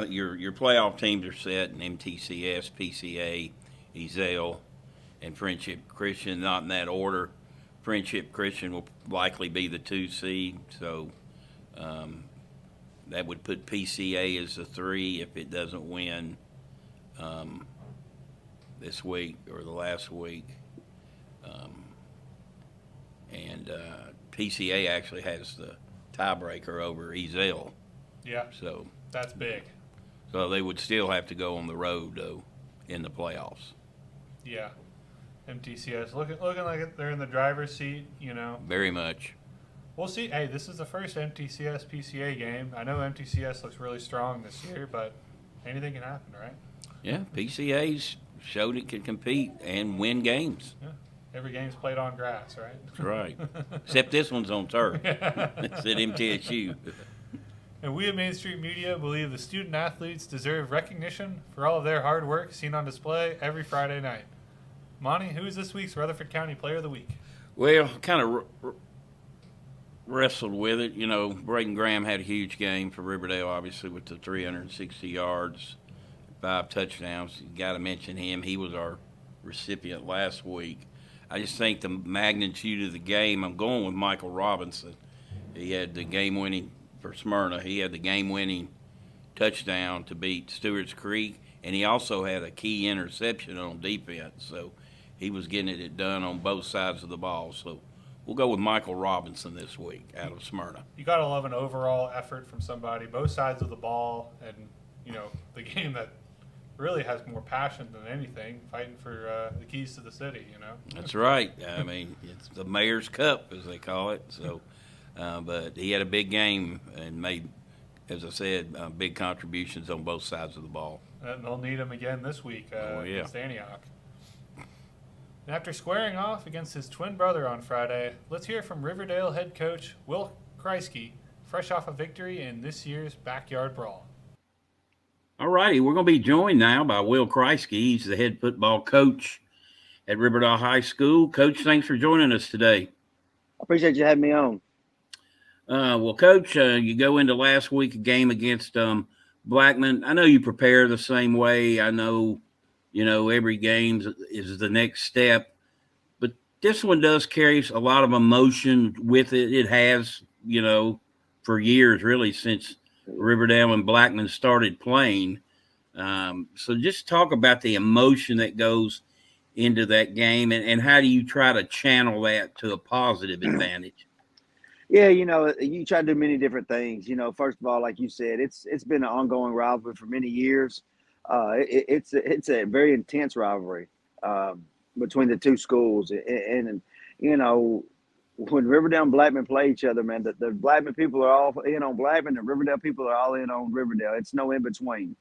Speaker 4: Your playoff teams are set in MTCS, PCA, Ezel, and Friendship Christian, not in that order. Friendship Christian will likely be the 2 seed, so that would put PCA as the 3 if it doesn't win this week or the last week. And PCA actually has the tiebreaker over Ezel.
Speaker 3: Yeah,
Speaker 4: so
Speaker 3: that's big.
Speaker 4: So they would still have to go on the road, though, in the playoffs.
Speaker 3: Yeah. MTCS looking like they're in the driver's seat,
Speaker 4: Very much.
Speaker 3: We'll see. Hey, this is the first MTCS PCA game. I know MTCS looks really strong this year, but anything can happen, right?
Speaker 4: Yeah, PCA's showed it can compete and win games.
Speaker 3: Yeah. Every game's played on grass, right?
Speaker 4: That's right. Except this one's on turf. It's at MTSU.
Speaker 3: And we at Main Street Media believe the student athletes deserve recognition for all of their hard work seen on display every Friday night. Monty, who is this week's Rutherford County Player of the Week?
Speaker 4: Well, kind of wrestled with it. Braden Graham had a huge game for Riverdale, obviously, with the 360 yards, 5 touchdowns. You got to mention him. He was our recipient last week. I just think the magnitude of the game, I'm going with Michael Robinson. He had the game-winning for Smyrna. He had the game-winning touchdown to beat Stewart's Creek, and he also had a key interception on defense. So he was getting it done on both sides of the ball. So we'll go with Michael Robinson this week out of Smyrna.
Speaker 3: You got to love an overall effort from somebody, both sides of the ball, and, the game that really has more passion than anything, fighting for the keys to the city,
Speaker 4: That's right. I mean, it's the Mayor's Cup, as they call it. So, but he had a big game and made, as I said, big contributions on both sides of the ball.
Speaker 3: And they'll need him again this week against Antioch. And after squaring off against his twin brother on Friday, let's hear from Riverdale head coach Will Kreisky, fresh off a victory in this year's backyard brawl.
Speaker 4: All righty, we're going to be joined now by Will Kreisky. He's the head football coach at Riverdale High School. Coach, thanks for joining us today.
Speaker 17: I appreciate you having me on.
Speaker 4: Well, Coach, you go into last week a game against Blackman, I know you prepare the same way. I know, every game is the next step, but this one does carry a lot of emotion with it. It has, for years, really, since Riverdale and Blackman started playing. So just talk about the emotion that goes into that game, and how do you try to channel that to a positive advantage?
Speaker 17: Yeah, you try to do many different things. First of all, like you said, it's been an ongoing rivalry for many years. It's a very intense rivalry between the two schools, and when Riverdale and Blackman play each other, man, the Blackman people are all in on Blackman, the Riverdale people are all in on Riverdale. It's no in between.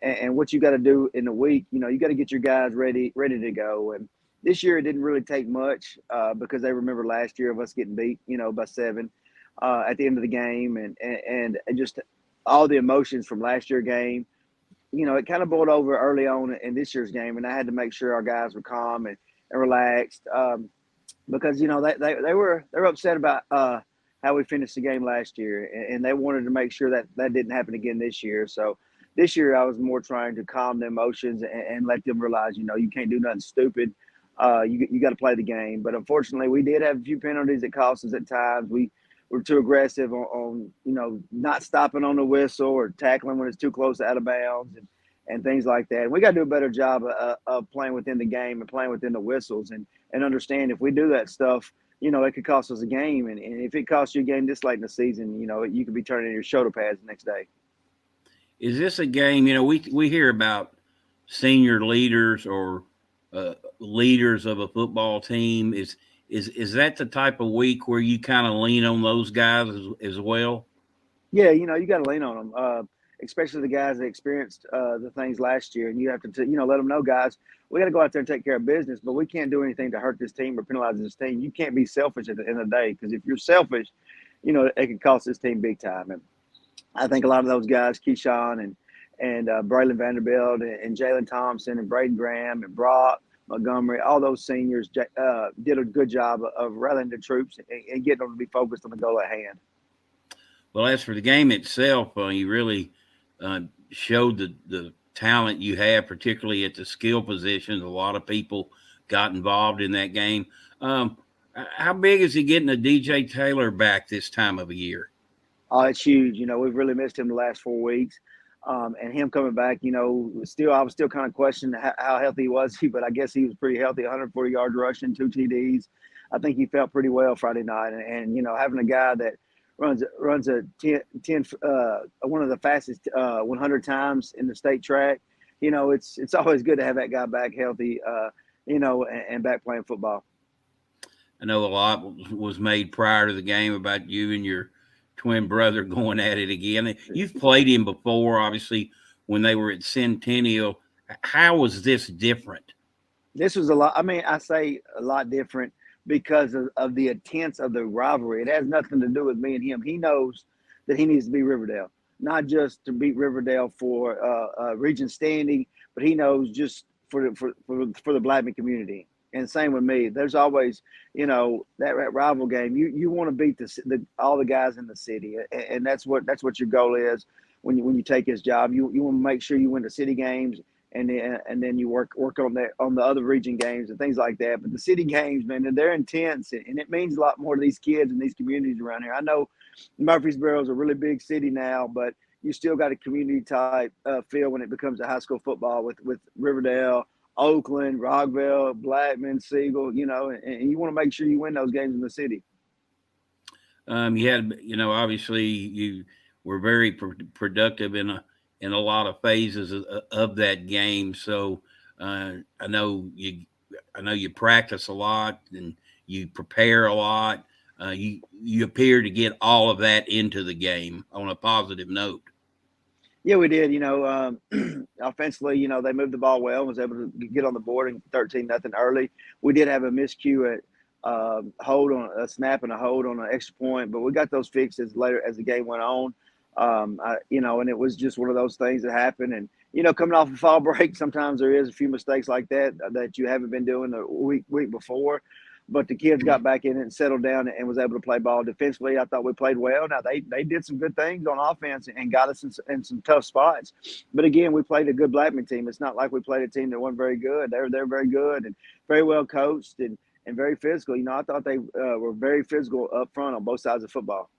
Speaker 17: And what you got to do in the week, you got to get your guys ready to go. And this year it didn't really take much because they remember last year of us getting beat, by 7 at the end of the game, and just all the emotions from last year's game. It kind of boiled over early on in this year's game, and I had to make sure our guys were calm and relaxed because they were upset about how we finished the game last year, and they wanted to make sure that didn't happen again this year. So this year I was more trying to calm the emotions and let them realize, you can't do nothing stupid. You got to play the game. But unfortunately, we did have a few penalties that cost us at times. We were too aggressive on not stopping on the whistle or tackling when it's too close to out of bounds and things like that. And we got to do a better job of playing within the game and playing within the whistles and understand if we do that stuff, it could cost us a game. And if it costs you a game this late in the season, you could be turning in your shoulder pads the next day.
Speaker 4: Is this a game, we hear about senior leaders or leaders of a football team. Is that the type of week where you kind of lean on those guys as well?
Speaker 17: Yeah, you got to lean on them, especially the guys that experienced the things last year. And you have to, let them know, guys, we got to go out there and take care of business, but we can't do anything to hurt this team or penalize this team. You can't be selfish at the end of the day, because if you're selfish, it can cost this team big time. And I think a lot of those guys, Keyshawn and Braylon Vanderbilt and Jalen Thompson and Braden Graham and Brock Montgomery, all those seniors did a good job of rallying the troops and getting them to be focused on the goal at hand.
Speaker 4: Well, as for the game itself, you really showed the talent you have, particularly at the skill positions. A lot of people got involved in that game. How big is he getting a DJ Taylor back this time of year?
Speaker 17: Oh, it's huge. We've really missed him the last 4 weeks. And him coming back, I was still kind of questioning how healthy was he, but I guess he was pretty healthy, 140 yards rushing, 2 TDs. I think he felt pretty well Friday night. And having a guy that runs a 10 one of the fastest 100 times in the state track, it's always good to have that guy back healthy, and back playing football.
Speaker 4: I know a lot was made prior to the game about you and your twin brother going at it again. You've played him before, obviously, when they were at Centennial. How was this different?
Speaker 17: This was a lot. I mean, I say a lot different because of the intense of the rivalry. It has nothing to do with me and him. He knows that he needs to beat Riverdale, not just to beat Riverdale for region standing, but he knows just for the Blackman community. And same with me. There's always, that rival game. You want to beat all the guys in the city, and that's what your goal is when you take his job. You want to make sure you win the city games, and then you work on the other region games and things like that. But the city games, man, they're intense, and it means a lot more to these kids and these communities around here. I know Murfreesboro is a really big city now, but you still got a community type feel when it becomes a high school football with Riverdale, Oakland, Rockville, Blackman, Siegel, and you want to make sure you win those games in the city.
Speaker 4: You had, obviously you were very productive in a lot of phases of that game. So I know you practice a lot and you prepare a lot. You appear to get all of that into the game on a positive note.
Speaker 17: Yeah, we did. Offensively, they moved the ball well and was able to get on the board and 13-0 early. We did have a miscue at hold on a snap and a hold on an extra point, but we got those fixes later as the game went on. And it was just one of those things that happened. And, coming off a fall break, sometimes there is a few mistakes like that you haven't been doing the week before. but the kids got back in it and settled down and was able to play ball defensively. I thought we played well. Now they did some good things on offense and got us in some tough spots. But again, we played a good Blackman team. It's not like we played a team that wasn't very good. They're very good and very well coached and very physical. I thought they were very physical up front on both sides of football.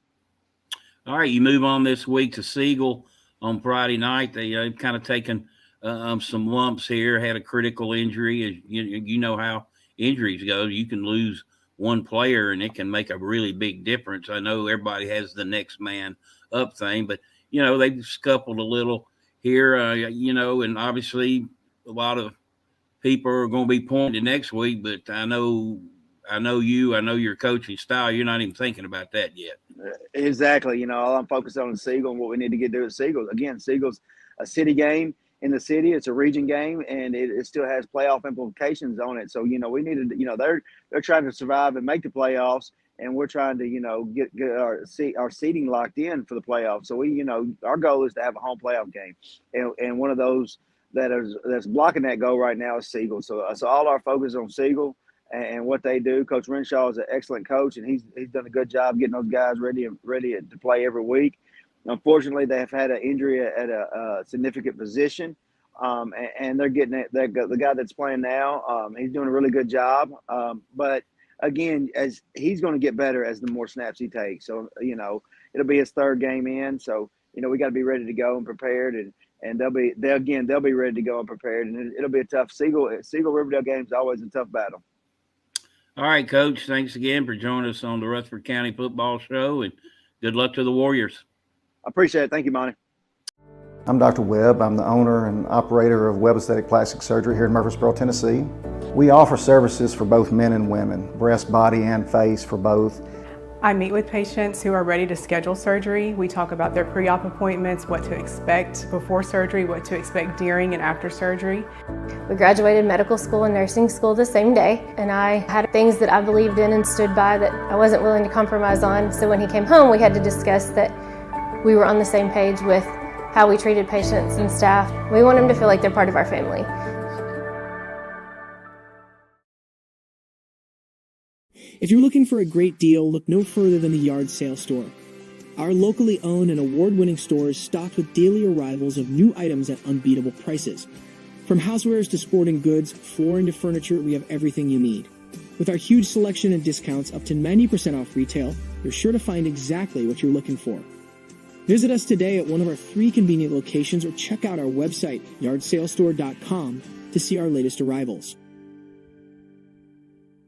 Speaker 4: All right, you move on this week to Siegel on Friday night. They've kind of taken some lumps here, had a critical injury. You know how injuries go. You can lose one player, and it can make a really big difference. I know everybody has the next man up thing, but, they've scuffled a little here, and obviously a lot of people are going to be pointed next week, but I know your coaching style. You're not even thinking about that yet.
Speaker 17: Exactly. All I'm focused on is Siegel and what we need to get to at Siegel. Again, Siegel's a city game in the city. It's a region game, and it still has playoff implications on it. So, we needed to, they're trying to survive and make the playoffs, and we're trying to, get our seating locked in for the playoffs. So our goal is to have a home playoff game, and one of those that's blocking that goal right now is Siegel. So all our focus is on Siegel and what they do. Coach Renshaw is an excellent coach, and he's done a good job getting those guys ready to play every week. Unfortunately, they have had an injury at a significant position, and they're getting it. The guy that's playing now, he's doing a really good job. But again, as he's going to get better as the more snaps he takes. So it'll be his third game in. So we got to be ready to go and prepared, and they'll be ready to go and prepared, and it'll be a tough Siegel Riverdale game is always a tough battle.
Speaker 4: All right, Coach. Thanks again for joining us on the Rutherford County Football Show, and good luck to the Warriors.
Speaker 17: I appreciate it. Thank you, Monty.
Speaker 9: I'm Dr. Webb. I'm the owner and operator of Webb Aesthetic Plastic Surgery here in Murfreesboro, Tennessee. We offer services for both men and women, breast, body, and face for both.
Speaker 10: I meet with patients who are ready to schedule surgery. We talk about their pre-op appointments, what to expect before surgery, what to expect during and after surgery.
Speaker 16: We graduated medical school and nursing school the same day, and I had things that I believed in and stood by that I wasn't willing to compromise on. So when he came home, we had to discuss that we were on the same page with how we treated patients and staff. We want them to feel like they're part of our family.
Speaker 12: If you're looking for a great deal, look no further than the Yard Sale Store. Our locally owned and award-winning store is stocked with daily arrivals of new items at unbeatable prices. From housewares to sporting goods, flooring to furniture, we have everything you need. With our huge selection and discounts up to 90% off retail, you're sure to find exactly what you're looking for. Visit us today at one of our 3 convenient locations or check out our website, yardsalestore.com, to see our latest arrivals.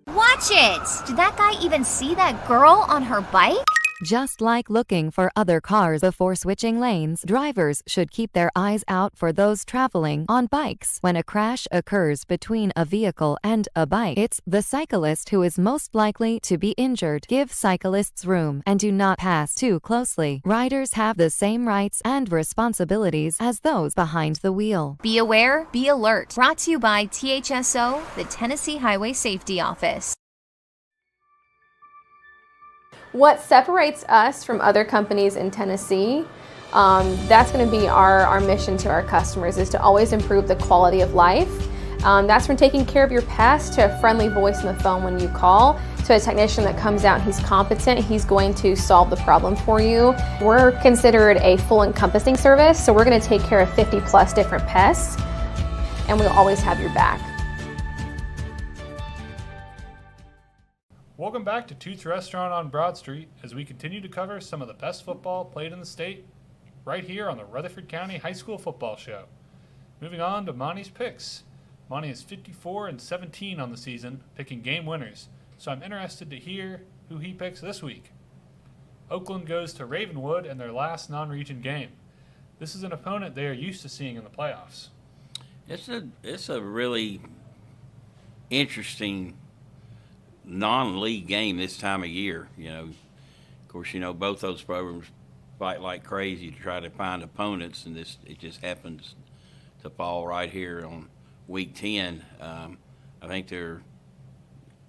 Speaker 18: Watch it! Did that guy even see that girl on her bike?
Speaker 19: Just like looking for other cars before switching lanes, drivers should keep their eyes out for those traveling on bikes. When a crash occurs between a vehicle and a bike, it's the cyclist who is most likely to be injured. Give cyclists room and do not pass too closely. Riders have the same rights and responsibilities as those behind the wheel.
Speaker 18: Be aware, be alert. Brought to you by THSO, the Tennessee Highway Safety Office.
Speaker 11: What separates us from other companies in Tennessee, that's going to be our mission to our customers, is to always improve the quality of life. That's from taking care of your past to a friendly voice on the phone when you call, to a technician that comes out and he's competent, he's going to solve the problem for you. We're considered a full encompassing service, so we're going to take care of 50 plus different pests, and we'll always have your back.
Speaker 3: Welcome back to Toots Restaurant on Broad Street as we continue to cover some of the best football played in the state right here on the Rutherford County High School Football Show. Moving on to Monty's picks. Monty is 54-17 on the season, picking game winners, so I'm interested to hear who he picks this week. Oakland goes to Ravenwood in their last non-region game. This is an opponent they are used to seeing in the playoffs.
Speaker 4: It's a really interesting non-league game this time of year. Of course, both those programs fight like crazy to try to find opponents, and it just happens to fall right here on week 10. I think they're,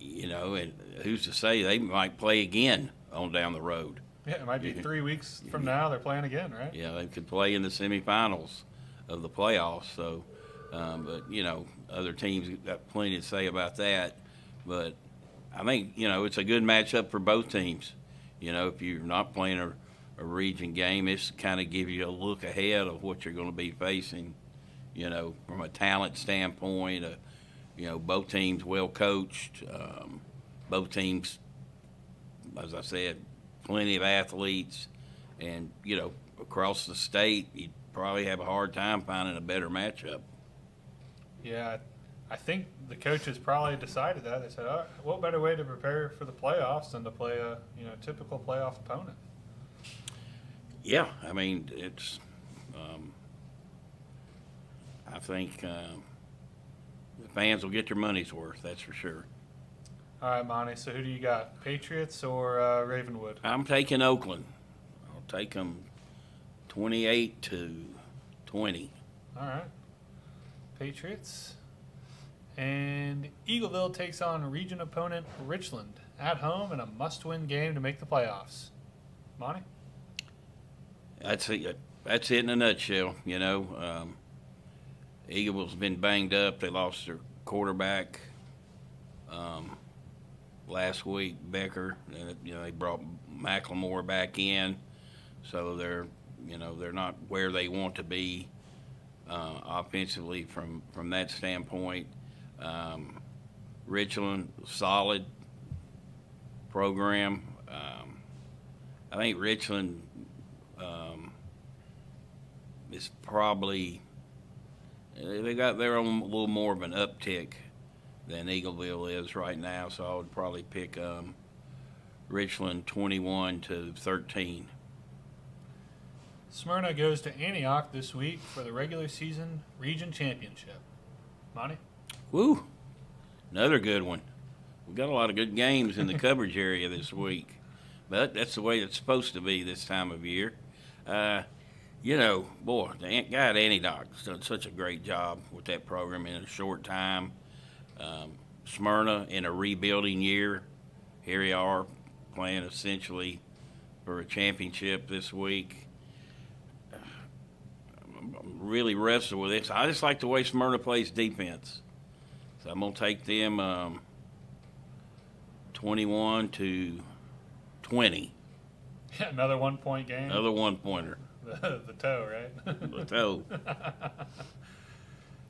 Speaker 4: and who's to say they might play again on down the road.
Speaker 3: Yeah, it might be 3 weeks from now they're playing again, right?
Speaker 4: Yeah, they could play in the semifinals of the playoffs. So, but other teams got plenty to say about that. But I think, it's a good matchup for both teams. If you're not playing a region game, this kind of gives you a look ahead of what you're going to be facing, from a talent standpoint. Both teams well coached. Both teams, as I said, plenty of athletes. And, across the state, you'd probably have a hard time finding a better matchup.
Speaker 3: Yeah, I think the coaches probably decided that. They said, what better way to prepare for the playoffs than to play a typical playoff opponent?
Speaker 4: Yeah, I mean, it's I think the fans will get their money's worth, that's for sure.
Speaker 3: All right, Monty, so who do you got, Patriots or Ravenwood?
Speaker 4: I'm taking Oakland. I'll take them 28-20.
Speaker 3: All right. Patriots. And Eagleville takes on region opponent Richland at home in a must-win game to make the playoffs. Monty?
Speaker 4: That's it in a nutshell. Eagleville's been banged up. They lost their quarterback last week, Becker. They brought McLemore back in, so they're not where they want to be offensively from that standpoint. Richland, solid program. I think Richland is probably, they got their own a little more of an uptick than Eagleville is right now, so I would probably pick Richland 21-13.
Speaker 3: Smyrna goes to Antioch this week for the regular season region championship. Monty?
Speaker 4: Woo! Another good one. We've got a lot of good games in the coverage area this week, but that's the way it's supposed to be this time of year. Boy, the guy at Antioch has done such a great job with that program in a short time. Smyrna in a rebuilding year. Here we are playing essentially for a championship this week. I'm really wrestle with this. I just like the way Smyrna plays defense. So I'm going to take them 21-20.
Speaker 3: Another 1 point game.
Speaker 4: Another 1-pointer.
Speaker 3: The toe, right?
Speaker 4: The toe.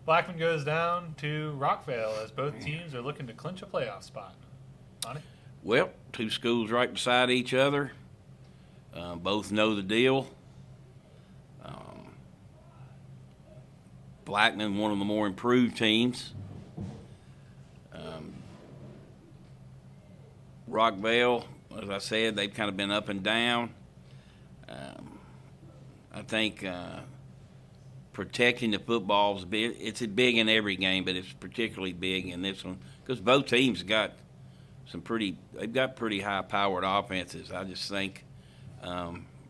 Speaker 3: Blackman goes down to Rockvale as both teams are looking to clinch a playoff spot. Monty?
Speaker 4: Well, two schools right beside each other. Both know the deal. Blackman, one of the more improved teams. Rockvale, as I said, they've kind of been up and down. I think protecting the football is big. It's big in every game, but it's particularly big in this one because both teams got they've got pretty high-powered offenses. I just think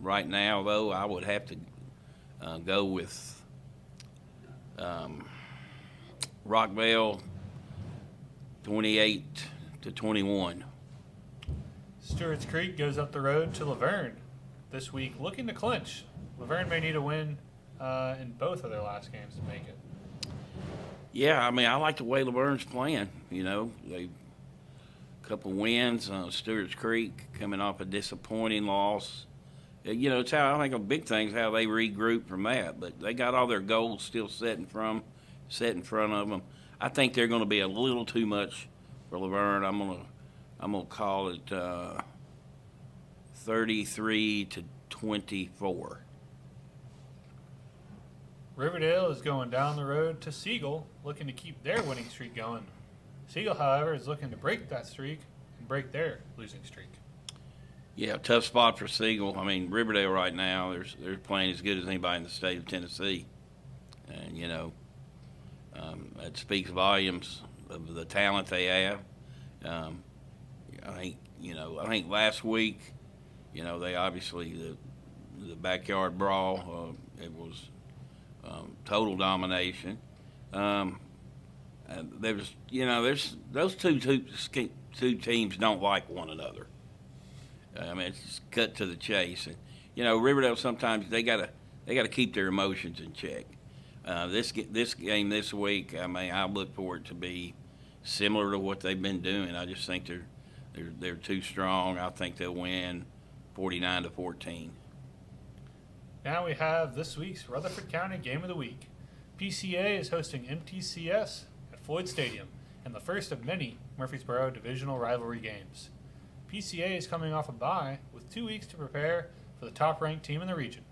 Speaker 4: right now, though, I would have to go with Rockvale 28-21.
Speaker 3: Stewart's Creek goes up the road to Laverne this week looking to clinch. Laverne may need a win in both of their last games to make it.
Speaker 4: Yeah, I mean, I like the way Laverne's playing. They a couple wins. Stewart's Creek coming off a disappointing loss. It's how I think a big thing is how they regroup from that. But they got all their goals still set in front of them. I think they're going to be a little too much for Laverne. I'm gonna call it 33-24.
Speaker 3: Riverdale is going down the road to Siegel, looking to keep their winning streak going. Siegel, however, is looking to break that streak and break their losing streak.
Speaker 4: Yeah, tough spot for Siegel. I mean, Riverdale right now, they're playing as good as anybody in the state of Tennessee, and that speaks volumes of the talent they have. I think last week, they obviously the backyard brawl. It was total domination. There's those two teams don't like one another. I mean, it's just cut to the chase, and Riverdale sometimes they gotta keep their emotions in check. This game this week, I mean, I look for it to be similar to what they've been doing. I just think They're too strong. I think they'll win 49-14.
Speaker 3: Now we have this week's Rutherford County Game of the Week. PCA is hosting MTCS at Floyd Stadium, and the first of many Murfreesboro divisional rivalry games. PCA is coming off a bye with 2 weeks to prepare for the top-ranked team in the region.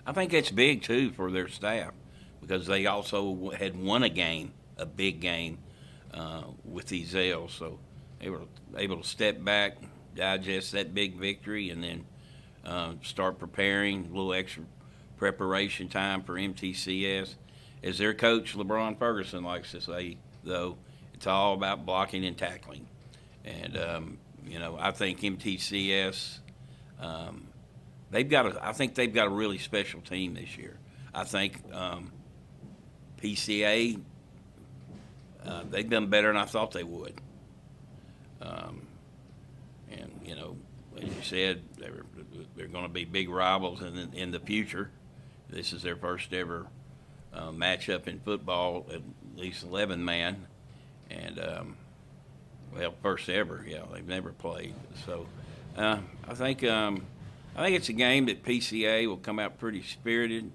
Speaker 4: I think that's big, too, for their staff, because they also had won a big game with Ezell, so they were able to step back, digest that big victory, and then start preparing, a little extra preparation time for MTCS. As their coach, LeBron Ferguson, likes to say, though, it's all about blocking and tackling. And, I think MTCS, I think they've got a really special team this year. I think PCA, they've done better than I thought they would. As you said, they're going to be big rivals in the future. This is their first ever matchup in football, at least 11-man, and first ever. Yeah, they've never played. So I think it's a game that PCA will come out pretty spirited,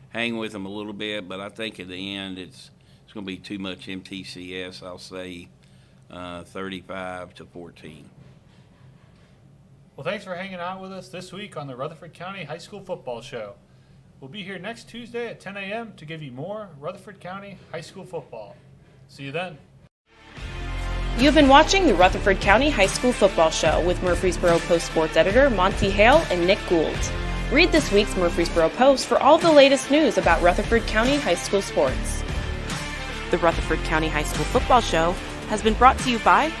Speaker 4: hang with them a little bit, but I think at the end it's going to be too much MTCS. I'll say 35-14.
Speaker 3: Well, thanks for hanging out with us this week on the Rutherford County High School Football Show. We'll be here next Tuesday at 10 a.m. to give you more Rutherford County High School football. See you then.
Speaker 1: You've been watching the Rutherford County High School Football Show with Murfreesboro Post sports editor Monte Hale and Nick Gould. Read this week's Murfreesboro Post for all the latest news about Rutherford County High School sports.
Speaker 2: The Rutherford County High School Football Show has been brought to you by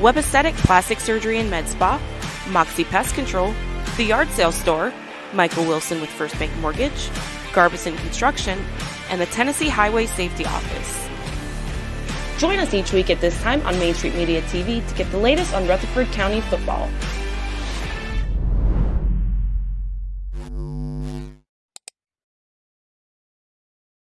Speaker 2: Web Aesthetic Plastic Surgery and Med Spa, Moxie Pest Control, The Yard Sale Store, Michael Wilson with First Bank Mortgage, Garbison Construction, and the Tennessee Highway Safety Office.
Speaker 1: Join us each week at this time on Main Street Media TV to get the latest on Rutherford County football.